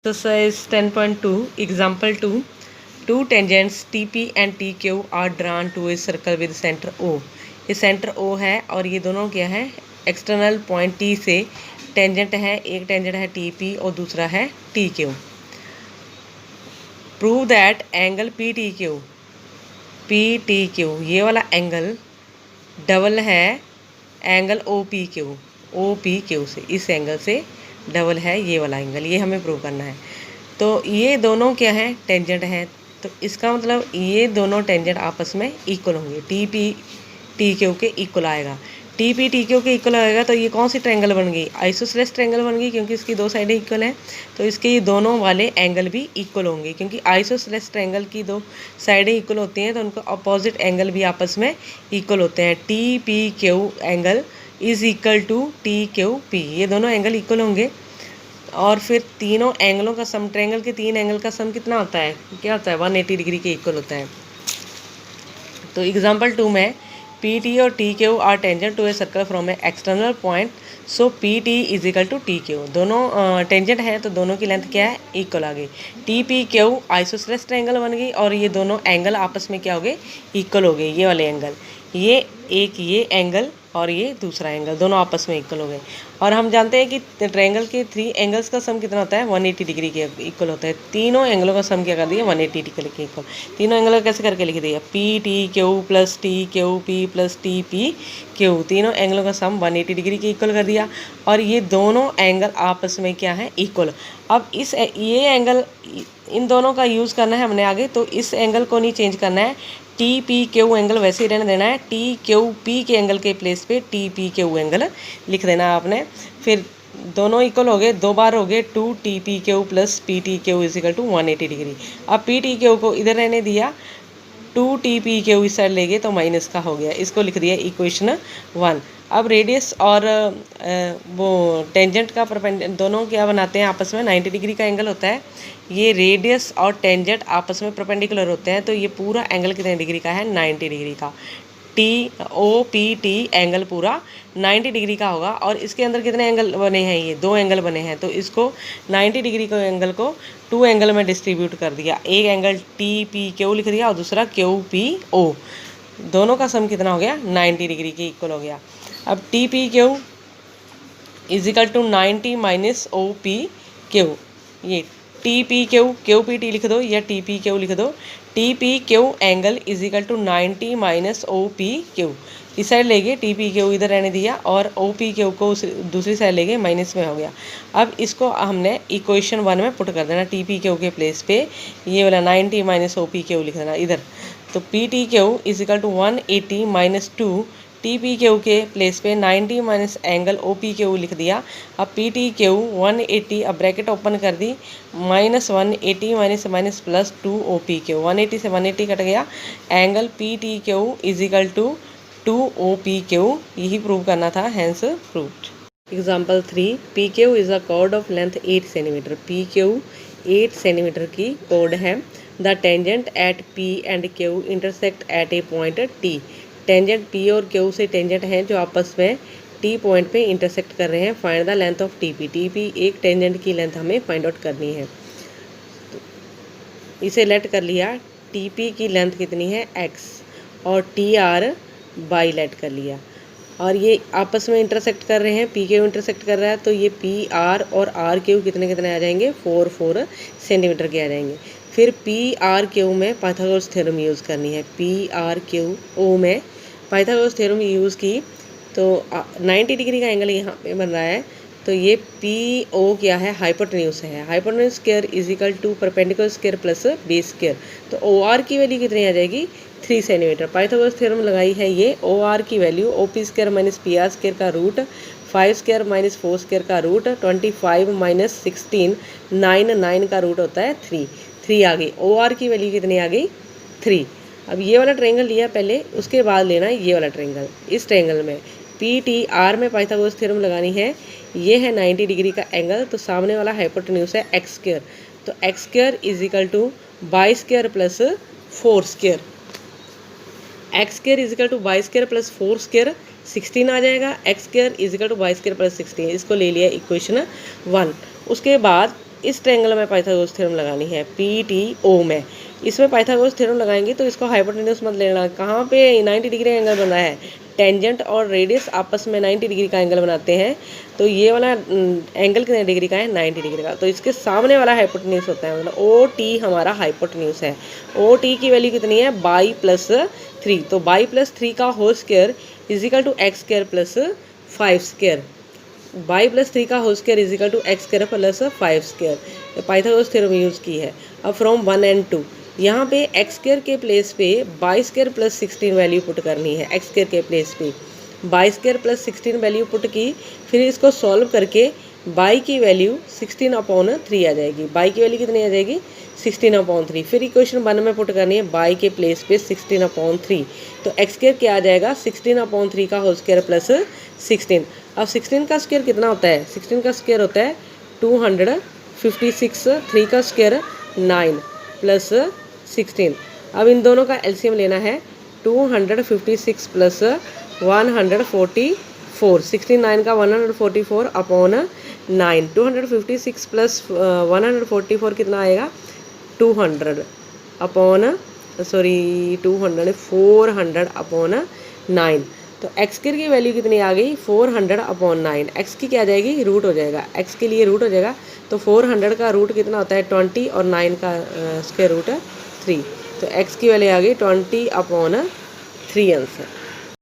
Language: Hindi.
Exercise 10.2, Example 2. Two tangents TP and TQ are drawn to a circle with center O. ये सेंटर O है और ये दोनों क्या है, एक्सटर्नल पॉइंट T से टेंजेंट है। एक टेंजेंट है TP और दूसरा है TQ। Prove that angle PTQ ये वाला एंगल डबल है एंगल OPQ से, इस एंगल से डबल है ये वाला एंगल, ये हमें प्रूव करना है। तो ये दोनों क्या है, टेंजेंट हैं। तो इसका मतलब ये दोनों टेंजेंट आपस में इक्वल होंगे, TP TQ के इक्वल आएगा। TP TQ के इक्वल आएगा तो ये कौन सी ट्रायंगल बन गई, आइसोसेलेस ट्रायंगल बन गई, क्योंकि इसकी दो साइडें इक्वल हैं। तो इसके ये दोनों वाले एंगल भी इक्वल होंगे, क्योंकि आइसोसेलेस ट्रायंगल की दो साइडें इक्वल होती हैं तो उनका अपोजिट एंगल भी आपस में इक्वल होते हैं। TPQ angle is equal to TQP, ये दोनों एंगल इक्वल होंगे। और फिर तीनों एंगलों का सम, ट्रायंगल के तीन एंगल का सम कितना होता है, क्या होता है, 180 डिग्री के इक्वल होता है। तो एग्जांपल 2 में PT और TQ are tangent to a circle from a external point, so PT is equal to TQ। दोनों टेंजेंट है तो दोनों की लेंथ क्या है, इक्वल आ गई। TPQ आइसोसेलेस ट्रायंगल बन गई और ये दोनों एंगल आपस में क्या हो गए, इक्वल हो गए। ये वाले एंगल, ये एंगल और ये दूसरा एंगल, दोनों आपस में इक्वल हो गए। और हम जानते हैं कि ट्रायंगल के 3 एंगल्स का सम कितना होता है, 180 डिग्री के इक्वल होता है। तीनों एंगलों का सम क्या कर दिया, 180 डिग्री के इक्वल। तीनों एंगल कैसे करके लिख दिया, PTQ plus TQP plus TPQ, तीनों एंगलों का सम 180 डिग्री के इक्वल कर दिया। और ये दोनों एंगल आपस में क्या है, इक्वल। अब ये एंगल, इन दोनों का यूज़ करना है हमने आगे, तो इस एंगल को नहीं चेंज करना है। TPQ एंगल वैसे ही रहने देना है, TQP के एंगल के प्लेस पे TPQ एंगल लिख देना है आपने। फिर दोनों इक्वल हो गए, 2 बार हो गए, 2TPQ plus PTQ is equal to 180 degree. अब PTQ को इधर रहने दिया, 2TPQ इस साइड ले गए तो माइनस का हो गया, इसको लिख दिया इक्वेशन 1। अब रेडियस और वो टेंजेंट का दोनों क्या बनाते हैं आपस में, 90 डिग्री का एंगल होता है। ये रेडियस और टेंजेंट आपस में परपेंडिकुलर होते हैं, तो ये पूरा एंगल कितने डिग्री का है, 90 डिग्री का। TOPT एंगल पूरा 90 डिग्री का होगा। और इसके अंदर कितने एंगल बने हैं, ये 2 एंगल बने हैं, तो इसको 90 डिग्री के एंगल को 2 एंगल में डिस्ट्रीब्यूट कर दिया। एक एंगल TPQ लिख दिया और दूसरा QPO, दोनों का सम कितना हो गया, 90 डिग्री के इक्वल हो गया। अब TPQ is equal to 90 minus OPQ, ये TPQ QPT लिख दो या TPQ लिख दो। TPQ angle is equal to 90 minus OPQ, इस साइड ले गए, TPQ इधर रहने दिया और OPQ को दूसरी साइड ले गए, माइनस में हो गया। अब इसको हमने इक्वेशन 1 में पुट कर देना, TPQ के प्लेस पे ये वाला 90 माइनस OPQ लिख देना इधर। तो PTQ is equal to 180 minus 2, TPQ के प्लेस पे 90 माइनस एंगल OPQ लिख दिया। अब PTQ 180, अब ब्रैकेट ओपन कर दी, minus 180 minus minus plus 2 OPQ, 180 से 180 कट गया, angle PTQ is equal to 2 OPQ, यही प्रूव करना था, hence proved. Example 3, PQ is a chord of length 8 centimetre. PQ 8 centimetre की कॉर्ड है। The tangent at P and Q intersect at a point T। Tangent P और Q से टेंजेंट हैं जो आपस में T पॉइंट पे इंटरसेक्ट कर रहे हैं। Find the length of TP। TP एक टेंजेंट की लेंथ हमें फाइंड आउट करनी है। तो इसे लेट कर लिया, TP की लेंथ कितनी है, x, और TR बाई लेट कर लिया। और ये आपस में इंटरसेक्ट कर रहे हैं, PQ इंटरसेक्ट कर रहा है, तो ये PR और RQ कितने कितने आ जाएंगे, 4 सेंटीमीटर के आ जाएंगे। फिर PRQ में पाइथागोरस थ्योरम यूज़ करनी है। PRQO में पाइथागोरस थ्योरम यूज़ की तो 90 डिग्री का एंगल यहाँ पे बन रहा है, तो ये PO क्या है, हाइपोटेन्यूज है। Hypotenuse square is equal to perpendicular square plus base square, तो OR की वैल्यू कितनी आ जाएगी, 3 सेंटीमीटर। पाइथागोरस थ्योरम लगाई है ये, OR की value OP square minus PR square का रूट, 5 स्क्वायर माइनस 4 स्क्वायर का रूट, 25 माइनस 16, 9 का रूट होता है 3 आ गई। OR की वैल्यू कितनी आ गई, 3। अब ये वाला ट्रायंगल लिया पहले, उसके बाद लेना है ये वाला ट्रायंगल। इस ट्रायंगल में PTR में पाइथागोरस थ्योरम लगानी है। ये है 90 डिग्री का एंगल, तो सामने वाला हाइपोटेन्यूज है x स्क्वायर, तो x square is equal to y square plus 4 square. X square is equal to y square plus 4 square 16 आ जाएगा। X square is equal to y square plus 16, इसको ले लिया इक्वेशन 1। उसके बाद इस ट्रायंगल में पाइथागोरस थ्योरम लगानी है, PTO में। इसमें पाइथागोरस थ्योरम लगाएंगे तो इसको हाइपोटेन्यूज मत लेना। कहाँ पे 90 डिग्री एंगल बन रहा है, टेंजेंट और रेडियस आपस में 90 डिग्री का एंगल बनाते हैं। तो ये वाला एंगल कितने डिग्री का है, 90 डिग्री का। तो इसके सामने वाला हाइपोटेन्यूज होता है, मतलब OT हमारा हाइपोटेन्यूज है। OT की वैल्यू कितनी है, बाई प्लस 3। तो बाई प्लस 3 का whole square is equal to x square plus 5 square. Y plus 3 का whole square is equal to x square plus 5 square. Pythagoras theorem use की है। अब फ्रॉम 1 and 2 यहाँ पे एक्स स्क्वायर के प्लेस पे y square plus 16 value put करनी है। एक्स स्क्वायर के प्लेस पे y square plus 16 value put की, फिर इसको सॉल्व करके बाई की वैल्यू 16/3 आ जाएगी। बाई की वैल्यू कितनी आ जाएगी, 16/3। फिर इक्वेशन 1 में पुट करनी है बाई के प्लेस पे 16/3। तो एक्स स्क्वायर क्या आ जाएगा, 16/3 का होल स्क्वायर प्लस 16। अब 16 का स्क्वायर कितना होता है, 16 का स्क्वायर होता है 256। 3 का स्क्वायर 9 प्लस 16। अब इन दोनों का एलसीएम लेना है, 256 प्लस 144। 69 का 144/9। 256 प्लस 144 कितना आएगा, 400/9। तो एक्स स्क्वायर की वैल्यू कितनी आ गई, 400/9। एक्स की क्या आ जाएगी, रूट हो जाएगा। एक्स के लिए रूट हो जाएगा। तो 400 का रूट कितना होता है, 20, और 9 का स्क्वायर रूट है 3। तो एक्स की वैल्यू आ गई 20/3 आंसर।